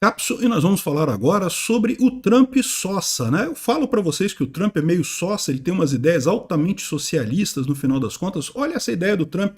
Capso, e nós vamos falar agora sobre o Trump sossa, né? Eu falo para vocês que o Trump é meio sossa, ele tem umas ideias altamente socialistas no final das contas. Olha essa ideia do Trump,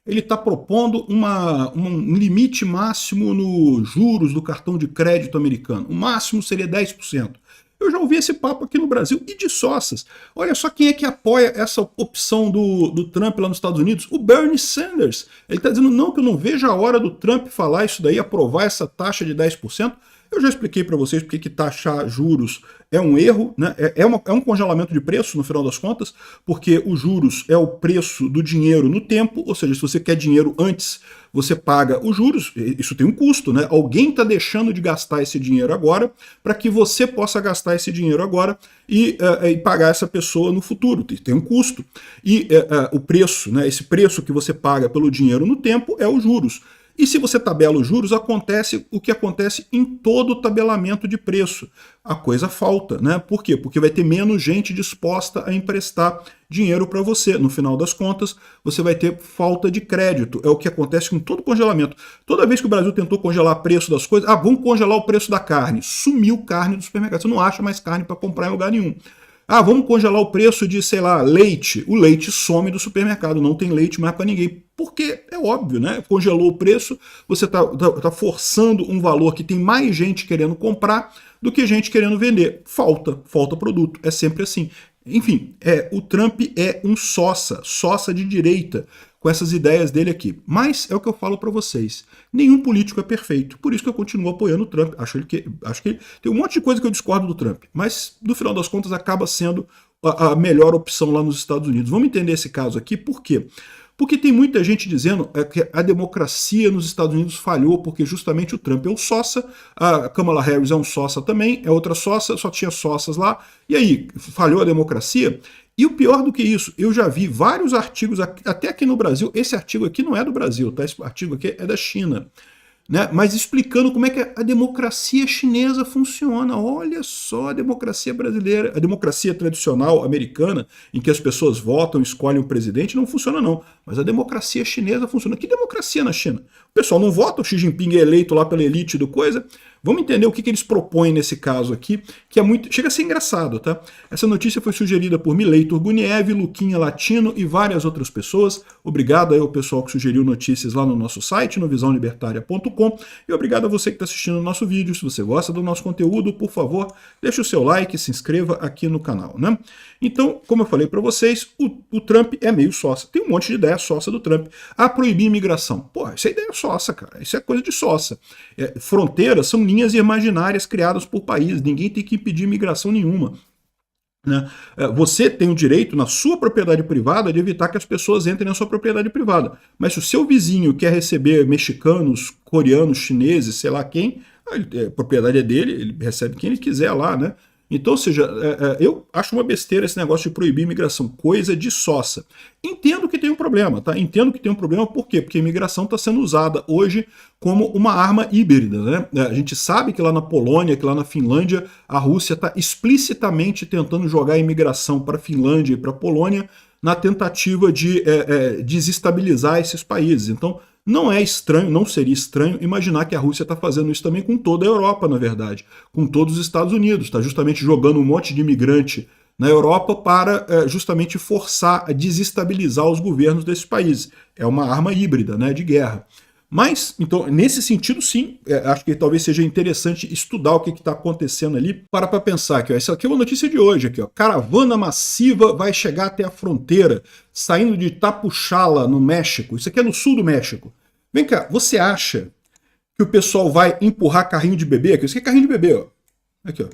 ele está propondo um limite máximo nos juros do cartão de crédito americano. O máximo seria 10%. Eu já ouvi esse papo aqui no Brasil e de sossas. Olha só quem é que apoia essa opção do Trump lá nos Estados Unidos. O Bernie Sanders. Ele está dizendo, não, que eu não vejo a hora do Trump falar isso daí, aprovar essa taxa de 10%. Eu já expliquei para vocês porque que taxar juros é um erro, né? É um congelamento de preço, no final das contas, porque os juros é o preço do dinheiro no tempo, ou seja, se você quer dinheiro antes, você paga os juros, isso tem um custo, né? Alguém está deixando de gastar esse dinheiro agora para que você possa gastar esse dinheiro agora e pagar essa pessoa no futuro, tem um custo. E o preço, né? Esse preço que você paga pelo dinheiro no tempo é os juros. E se você tabela os juros, acontece o que acontece em todo tabelamento de preço. A coisa falta, né? Por quê? Porque vai ter menos gente disposta a emprestar dinheiro para você. No final das contas, você vai ter falta de crédito. É o que acontece com todo congelamento. Toda vez que o Brasil tentou congelar o preço das coisas, vamos congelar o preço da carne. Sumiu carne do supermercado. Você não acha mais carne para comprar em lugar nenhum. Vamos congelar o preço de, sei lá, leite. O leite some do supermercado, não tem leite mais para ninguém. Porque é óbvio, né? Congelou o preço, você tá forçando um valor que tem mais gente querendo comprar do que gente querendo vender. Falta produto. É sempre assim. Enfim, o Trump é um sossa de direita, com essas ideias dele aqui. Mas é o que eu falo para vocês. Nenhum político é perfeito. Por isso que eu continuo apoiando o Trump. Acho que tem um monte de coisa que eu discordo do Trump. Mas, no final das contas, acaba sendo a melhor opção lá nos Estados Unidos. Vamos entender esse caso aqui. Por quê? Porque tem muita gente dizendo que a democracia nos Estados Unidos falhou porque justamente o Trump é um sossa, a Kamala Harris é um sossa também, é outra sossa, só tinha sossas lá. E aí, falhou a democracia? E o pior do que isso, eu já vi vários artigos, até aqui no Brasil, esse artigo aqui não é do Brasil, tá? Esse artigo aqui é da China, né? Mas explicando como é que a democracia chinesa funciona. Olha só a democracia brasileira, a democracia tradicional americana, em que as pessoas votam, escolhem o presidente, não funciona não. Mas a democracia chinesa funciona. Que democracia na China? O pessoal não vota, o Xi Jinping é eleito lá pela elite do coisa. Vamos entender o que eles propõem nesse caso aqui, que é muito. Chega a ser engraçado, tá? Essa notícia foi sugerida por Milei Turguniev, Luquinha Latino e várias outras pessoas. Obrigado aí ao pessoal que sugeriu notícias lá no nosso site, no visãolibertaria.com. E obrigado a você que está assistindo o nosso vídeo. Se você gosta do nosso conteúdo, por favor, deixe o seu like, se inscreva aqui no canal, né? Então, como eu falei para vocês, o Trump é meio sossa. Tem um monte de ideia sossa do Trump. Proibir imigração. Pô, isso é ideia sossa, cara. Isso é coisa de sossa. Fronteiras são linhas imaginárias criadas por países. Ninguém tem que impedir imigração nenhuma. Né? Você tem o direito, na sua propriedade privada, de evitar que as pessoas entrem na sua propriedade privada. Mas se o seu vizinho quer receber mexicanos, coreanos, chineses, sei lá quem, a propriedade é dele, ele recebe quem ele quiser lá, né? Então, ou seja, eu acho uma besteira esse negócio de proibir imigração, coisa de sossa. Entendo que tem um problema, tá? Entendo que tem um problema, por quê? Porque a imigração está sendo usada hoje como uma arma híbrida, né? A gente sabe que lá na Polônia, que lá na Finlândia, a Rússia está explicitamente tentando jogar a imigração para a Finlândia e para a Polônia na tentativa de desestabilizar esses países. Então, não é estranho, não seria estranho imaginar que a Rússia está fazendo isso também com toda a Europa, na verdade, com todos os Estados Unidos, está justamente jogando um monte de imigrante na Europa para justamente forçar a desestabilizar os governos desses países. É uma arma híbrida, né, de guerra. Mas, então, nesse sentido, sim, acho que talvez seja interessante estudar o que está acontecendo ali. Para pensar aqui, ó, essa aqui é uma notícia de hoje, aqui, ó. Caravana massiva vai chegar até a fronteira, saindo de Tapuchala, no México. Isso aqui é no sul do México. Vem cá, você acha que o pessoal vai empurrar carrinho de bebê aqui? Isso aqui é carrinho de bebê, ó. Aqui, ó.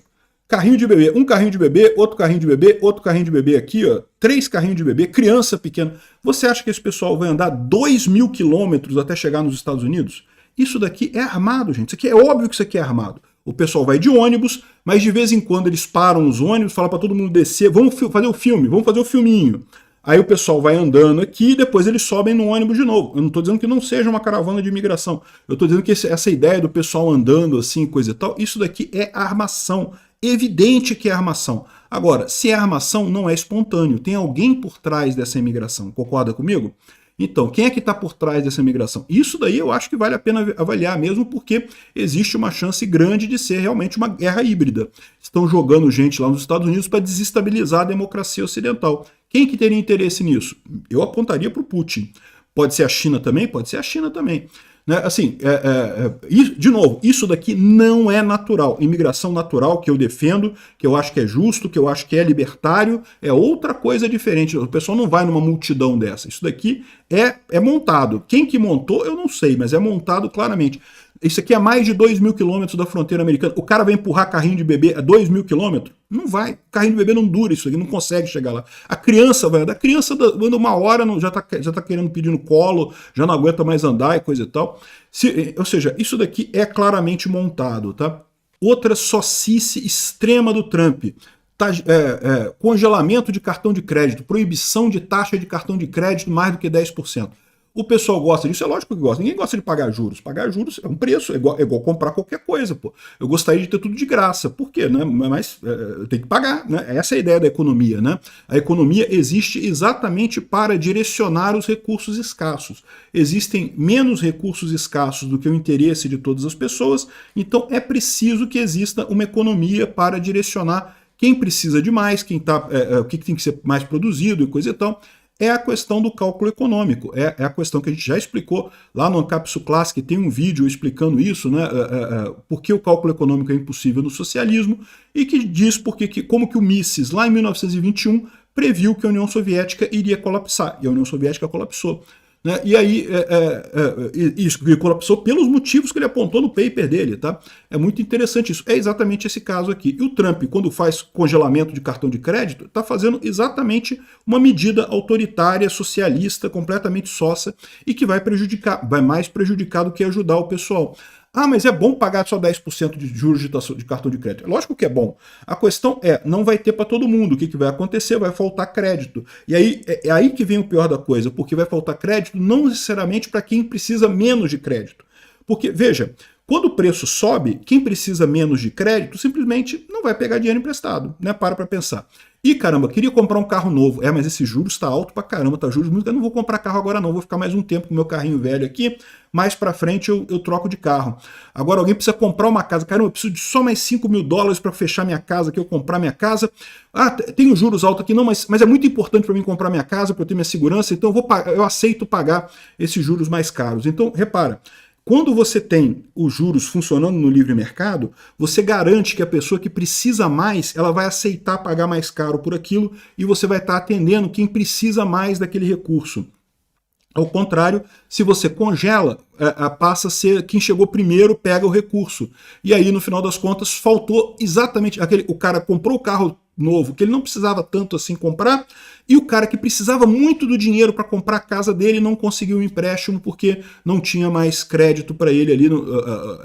Carrinho de bebê, um carrinho de bebê, outro carrinho de bebê, outro carrinho de bebê aqui, ó, 3 carrinhos de bebê, criança pequena. Você acha que esse pessoal vai andar 2.000 quilômetros até chegar nos Estados Unidos? Isso daqui é armado, gente. Isso aqui é óbvio que isso aqui é armado. O pessoal vai de ônibus, mas de vez em quando eles param os ônibus, falam para todo mundo descer, vamos fazer o filme, vamos fazer o filminho. Aí o pessoal vai andando aqui e depois eles sobem no ônibus de novo. Eu não estou dizendo que não seja uma caravana de imigração. Eu estou dizendo que essa ideia do pessoal andando assim, coisa e tal, isso daqui é armação. Evidente que é armação. Agora, se é armação, não é espontâneo. Tem alguém por trás dessa imigração. Concorda comigo? Então, quem é que está por trás dessa migração? Isso daí eu acho que vale a pena avaliar mesmo, porque existe uma chance grande de ser realmente uma guerra híbrida. Estão jogando gente lá nos Estados Unidos para desestabilizar a democracia ocidental. Quem que teria interesse nisso? Eu apontaria para o Putin. Pode ser a China também? Pode ser a China também. Né? Assim, de novo, isso daqui não é natural. Imigração natural que eu defendo, que eu acho que é justo, que eu acho que é libertário, é outra coisa diferente. O pessoal não vai numa multidão dessa. Isso daqui é montado. Quem que montou, eu não sei, mas é montado claramente. Isso aqui é mais de 2.000 quilômetros da fronteira americana. O cara vai empurrar carrinho de bebê a 2.000 quilômetros? Não vai. O carrinho de bebê não dura isso aqui, não consegue chegar lá. A criança vai andar. A criança anda uma hora, já tá querendo pedir no colo, já não aguenta mais andar e coisa e tal. Ou seja, isso daqui é claramente montado, tá? Outra socice extrema do Trump. Congelamento de cartão de crédito, proibição de taxa de cartão de crédito mais do que 10%. O pessoal gosta disso? É lógico que gosta. Ninguém gosta de pagar juros. Pagar juros é um preço, é igual comprar qualquer coisa, pô. Eu gostaria de ter tudo de graça. Por quê? Né? Mas tem que pagar, né? Essa é a ideia da economia, né? A economia existe exatamente para direcionar os recursos escassos. Existem menos recursos escassos do que o interesse de todas as pessoas, então é preciso que exista uma economia para direcionar quem precisa de mais, o que tem que ser mais produzido e coisa e tal. É a questão do cálculo econômico, é a questão que a gente já explicou lá no Ancapsu Classic, tem um vídeo explicando isso, né, por que o cálculo econômico é impossível no socialismo, e que diz como que o Mises, lá em 1921, previu que a União Soviética iria colapsar, e a União Soviética colapsou. Né? E aí, isso ele colapsou pelos motivos que ele apontou no paper dele. Tá? É muito interessante isso. É exatamente esse caso aqui. E o Trump, quando faz congelamento de cartão de crédito, está fazendo exatamente uma medida autoritária, socialista, completamente sócia, e que vai mais prejudicar do que ajudar o pessoal. Ah, mas é bom pagar só 10% de juros de cartão de crédito. Lógico que é bom. A questão não vai ter para todo mundo. O que vai acontecer? Vai faltar crédito. E aí é aí que vem o pior da coisa, porque vai faltar crédito não necessariamente para quem precisa menos de crédito. Porque, veja, quando o preço sobe, quem precisa menos de crédito simplesmente não vai pegar dinheiro emprestado, né? Para pensar. E caramba, queria comprar um carro novo. Mas esse juros está alto pra caramba, tá juros muito. Eu não vou comprar carro agora não, vou ficar mais um tempo com o meu carrinho velho aqui. Mais pra frente eu troco de carro. Agora alguém precisa comprar uma casa. Caramba, eu preciso de só mais $5.000 para fechar minha casa, que eu comprar minha casa. Ah, tem os juros altos aqui, não, mas é muito importante para mim comprar minha casa, para eu ter minha segurança, então eu aceito pagar esses juros mais caros. Então, repara, quando você tem os juros funcionando no livre mercado, você garante que a pessoa que precisa mais, ela vai aceitar pagar mais caro por aquilo e você vai estar atendendo quem precisa mais daquele recurso. Ao contrário, se você congela, passa a ser quem chegou primeiro pega o recurso. E aí, no final das contas, faltou exatamente o cara comprou o carro novo, que ele não precisava tanto assim comprar, e o cara que precisava muito do dinheiro para comprar a casa dele não conseguiu um empréstimo porque não tinha mais crédito para ele ali,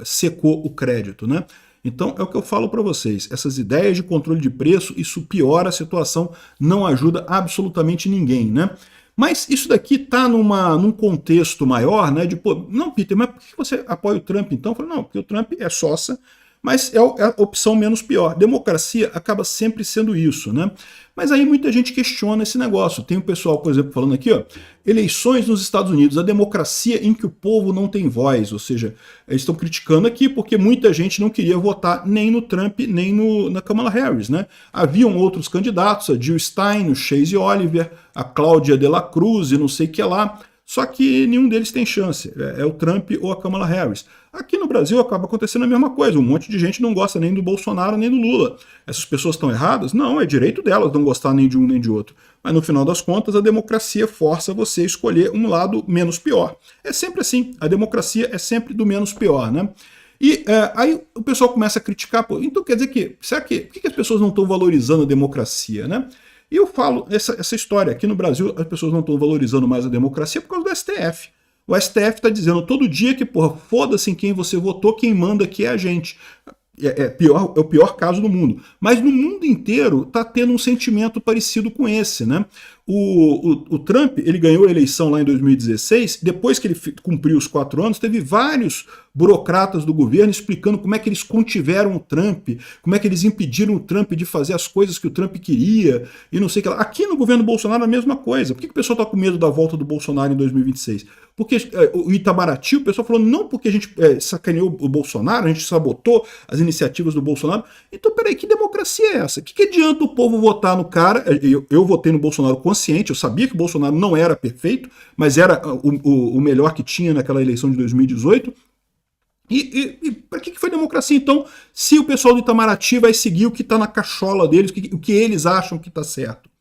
secou o crédito, né? Então é o que eu falo para vocês, essas ideias de controle de preço, isso piora a situação, não ajuda absolutamente ninguém, né? Mas isso daqui está num contexto maior, né? Não, Peter, mas por que você apoia o Trump então? Eu falo, não, porque o Trump é sócia, mas é a opção menos pior. Democracia acaba sempre sendo isso, né? Mas aí muita gente questiona esse negócio. Tem o pessoal, por exemplo, falando aqui, ó, eleições nos Estados Unidos, a democracia em que o povo não tem voz, ou seja, eles estão criticando aqui porque muita gente não queria votar nem no Trump, nem na Kamala Harris, né? Haviam outros candidatos, a Jill Stein, o Chase Oliver, a Cláudia de la Cruz e não sei o que lá, só que nenhum deles tem chance, é o Trump ou a Kamala Harris. Aqui no Brasil acaba acontecendo a mesma coisa, um monte de gente não gosta nem do Bolsonaro nem do Lula. Essas pessoas estão erradas? Não, é direito delas não gostar nem de um nem de outro. Mas no final das contas a democracia força você a escolher um lado menos pior. É sempre assim, a democracia é sempre do menos pior, né? E aí o pessoal começa a criticar, pô, então quer dizer que, por que as pessoas não estão valorizando a democracia, né? E eu falo essa história, aqui no Brasil as pessoas não estão valorizando mais a democracia por causa do STF. O STF está dizendo todo dia que, porra, foda-se em quem você votou, quem manda aqui é a gente. É o pior caso do mundo. Mas no mundo inteiro está tendo um sentimento parecido com esse, né? o Trump, ele ganhou a eleição lá em 2016, depois que ele cumpriu os 4 anos, teve vários burocratas do governo explicando como é que eles contiveram o Trump, como é que eles impediram o Trump de fazer as coisas que o Trump queria, e não sei o que lá. Aqui no governo Bolsonaro é a mesma coisa. Por que o pessoal está com medo da volta do Bolsonaro em 2026? Porque o Itamaraty, o pessoal falou, não porque a gente sacaneou o Bolsonaro, a gente sabotou as iniciativas do Bolsonaro. Então, peraí, que democracia é essa? Que adianta o povo votar no cara? Eu votei no Bolsonaro consciente, eu sabia que o Bolsonaro não era perfeito, mas era o melhor que tinha naquela eleição de 2018. E para que foi democracia, então, se o pessoal do Itamaraty vai seguir o que está na cachola deles, o que eles acham que está certo?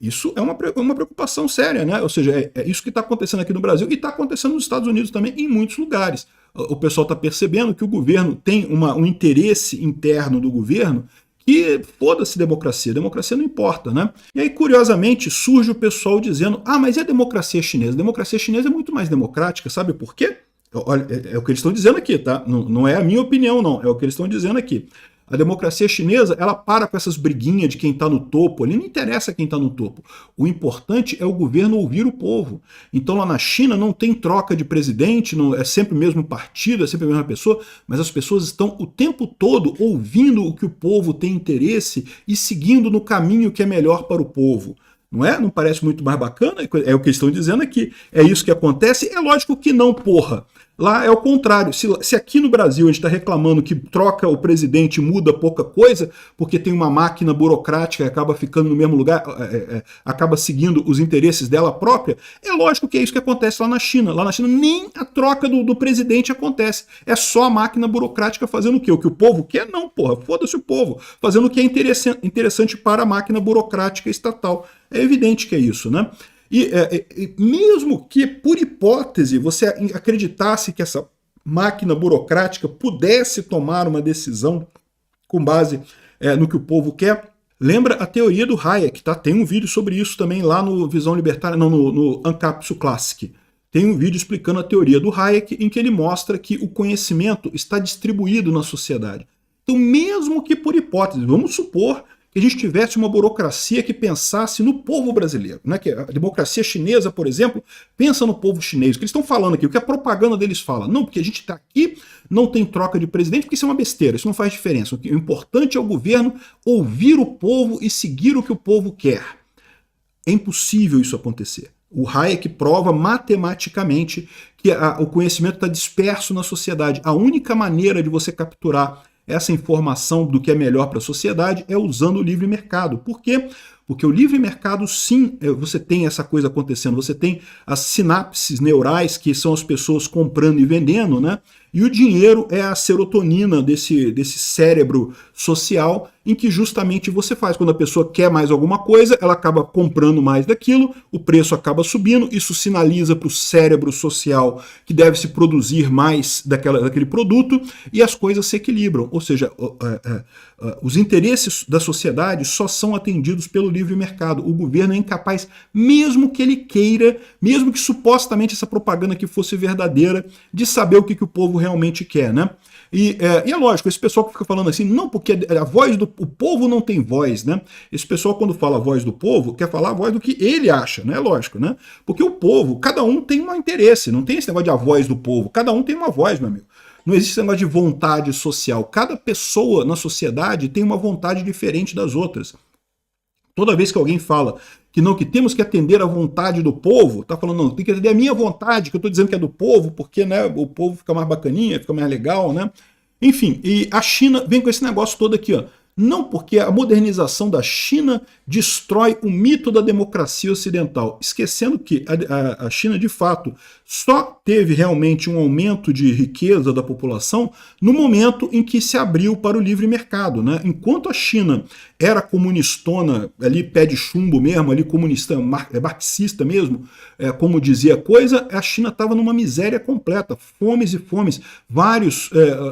Isso é uma preocupação séria, né? Ou seja, é isso que está acontecendo aqui no Brasil e está acontecendo nos Estados Unidos também, em muitos lugares. O pessoal está percebendo que o governo tem um interesse interno do governo que foda-se democracia não importa, né? E aí, curiosamente, surge o pessoal dizendo, mas e a democracia chinesa? A democracia chinesa é muito mais democrática, sabe por quê? Olha, é o que eles estão dizendo aqui, tá? Não é a minha opinião, não. É o que eles estão dizendo aqui. A democracia chinesa, ela para com essas briguinhas de quem está no topo. Ali não interessa quem está no topo. O importante é o governo ouvir o povo. Então lá na China não tem troca de presidente, não, é sempre o mesmo partido, é sempre a mesma pessoa, mas as pessoas estão o tempo todo ouvindo o que o povo tem interesse e seguindo no caminho que é melhor para o povo. Não é? Não parece muito mais bacana? É o que eles estão dizendo aqui. É isso que acontece? É lógico que não, porra. Lá é o contrário. Se aqui no Brasil a gente está reclamando que troca o presidente e muda pouca coisa, porque tem uma máquina burocrática e acaba ficando no mesmo lugar, acaba seguindo os interesses dela própria, é lógico que é isso que acontece lá na China. Lá na China nem a troca do presidente acontece. É só a máquina burocrática fazendo o quê? O que o povo quer? Não, porra. Foda-se o povo. Fazendo o que é interessante para a máquina burocrática estatal. É evidente que é isso, né? E mesmo que, por hipótese, você acreditasse que essa máquina burocrática pudesse tomar uma decisão com base no que o povo quer, lembra a teoria do Hayek, tá? Tem um vídeo sobre isso também lá no Visão Libertária, não, no Ancapsu Classic. Tem um vídeo explicando a teoria do Hayek, em que ele mostra que o conhecimento está distribuído na sociedade. Então, mesmo que por hipótese, vamos supor que a gente tivesse uma burocracia que pensasse no povo brasileiro, né? Que a democracia chinesa, por exemplo, pensa no povo chinês. O que eles estão falando aqui, o que a propaganda deles fala. Não, porque a gente está aqui, não tem troca de presidente, porque isso é uma besteira, isso não faz diferença. O importante é o governo ouvir o povo e seguir o que o povo quer. É impossível isso acontecer. O Hayek prova matematicamente que o conhecimento está disperso na sociedade. A única maneira de você capturar essa informação do que é melhor para a sociedade é usando o livre mercado. Por quê? Porque o livre mercado, sim, você tem essa coisa acontecendo, você tem as sinapses neurais, que são as pessoas comprando e vendendo, né? E o dinheiro é a serotonina desse cérebro social, em que justamente você faz. Quando a pessoa quer mais alguma coisa, ela acaba comprando mais daquilo, o preço acaba subindo, isso sinaliza para o cérebro social que deve se produzir mais daquele produto, e as coisas se equilibram. Ou seja, os interesses da sociedade só são atendidos pelo livre mercado. O governo é incapaz, mesmo que ele queira, mesmo que supostamente essa propaganda aqui fosse verdadeira, de saber o que o povo realmente quer, né? E é lógico, esse pessoal que fica falando assim, não, porque o povo não tem voz, né? Esse pessoal, quando fala a voz do povo, quer falar a voz do que ele acha, né? Lógico, né? Porque o povo, cada um tem um interesse, não tem esse negócio de a voz do povo, cada um tem uma voz, meu amigo. Não existe esse negócio de vontade social. Cada pessoa na sociedade tem uma vontade diferente das outras. Toda vez que alguém fala que temos que atender à vontade do povo, tá falando, não, tem que atender a minha vontade, que eu tô dizendo que é do povo, porque, né, o povo fica mais bacaninha, fica mais legal, né? Enfim, e a China vem com esse negócio todo aqui, ó. Não, porque a modernização da China destrói o mito da democracia ocidental, esquecendo que a China, de fato, só teve realmente um aumento de riqueza da população no momento em que se abriu para o livre mercado, né? Enquanto a China era comunistona, ali pé de chumbo mesmo, ali comunista, marxista mesmo, como dizia a coisa, a China estava numa miséria completa, fomes e fomes, vários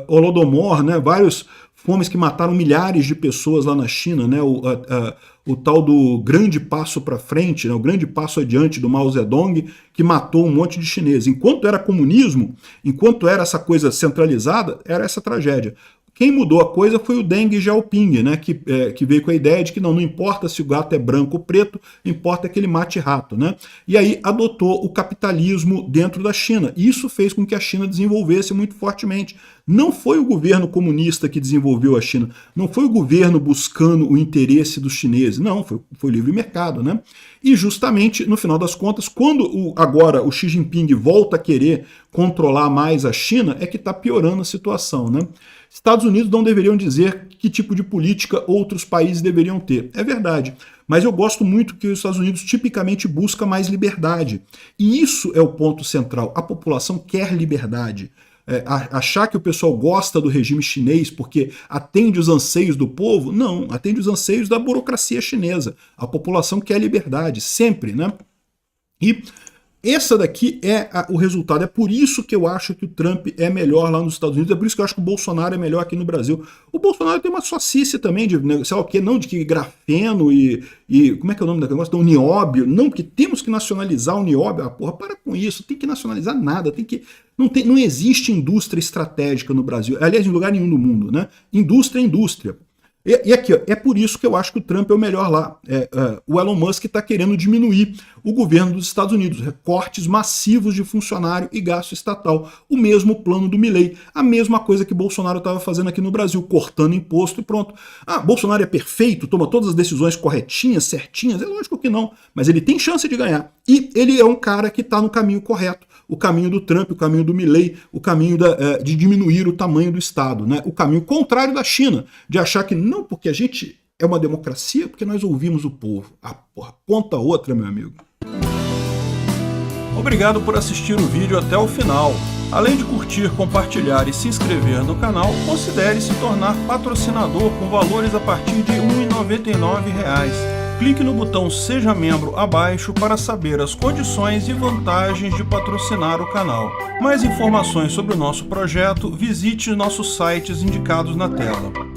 holodomor, né? Vários fomes que mataram milhares de pessoas lá na China, né? O tal do grande passo para frente, né? O grande passo adiante do Mao Zedong, que matou um monte de chineses. Enquanto era comunismo, enquanto era essa coisa centralizada, era essa tragédia. Quem mudou a coisa foi o Deng Xiaoping, né, que veio com a ideia de que não importa se o gato é branco ou preto, importa que ele mate rato, né? E aí adotou o capitalismo dentro da China. Isso fez com que a China desenvolvesse muito fortemente. Não foi o governo comunista que desenvolveu a China, não foi o governo buscando o interesse dos chineses, não, foi o livre mercado, né? E justamente, no final das contas, quando agora o Xi Jinping volta a querer controlar mais a China, é que está piorando a situação, né? Estados Unidos não deveriam dizer que tipo de política outros países deveriam ter. É verdade. Mas eu gosto muito que os Estados Unidos tipicamente busca mais liberdade. E isso é o ponto central. A população quer liberdade. Achar que o pessoal gosta do regime chinês porque atende os anseios do povo, não, atende os anseios da burocracia chinesa. A população quer liberdade, sempre, né? E essa daqui é o resultado. É por isso que eu acho que o Trump é melhor lá nos Estados Unidos, é por isso que eu acho que o Bolsonaro é melhor aqui no Brasil. O Bolsonaro tem uma sociice também de, sei lá o quê, não, de que grafeno e como é que é o nome daquele negócio? Do nióbio. Não, que temos que nacionalizar o nióbio. Ah, porra, para com isso, tem que nacionalizar nada, não existe indústria estratégica no Brasil, aliás, em lugar nenhum no mundo, né? Indústria é indústria. E aqui, ó, é por isso que eu acho que o Trump é o melhor lá. O Elon Musk está querendo diminuir o governo dos Estados Unidos, recortes massivos de funcionário e gasto estatal. O mesmo plano do Milley, a mesma coisa que Bolsonaro estava fazendo aqui no Brasil, cortando imposto e pronto. Ah, Bolsonaro é perfeito, toma todas as decisões corretinhas, certinhas? É lógico que não, mas ele tem chance de ganhar. E ele é um cara que está no caminho correto. O caminho do Trump, o caminho do Milley, o caminho de diminuir o tamanho do Estado, né? O caminho contrário da China, de achar que não, porque a gente é uma democracia, porque nós ouvimos o povo. Ah, porra, conta outra, meu amigo. Obrigado por assistir o vídeo até o final. Além de curtir, compartilhar e se inscrever no canal, considere se tornar patrocinador com valores a partir de R$ 1,99. Clique no botão Seja Membro abaixo para saber as condições e vantagens de patrocinar o canal. Mais informações sobre o nosso projeto, visite nossos sites indicados na tela.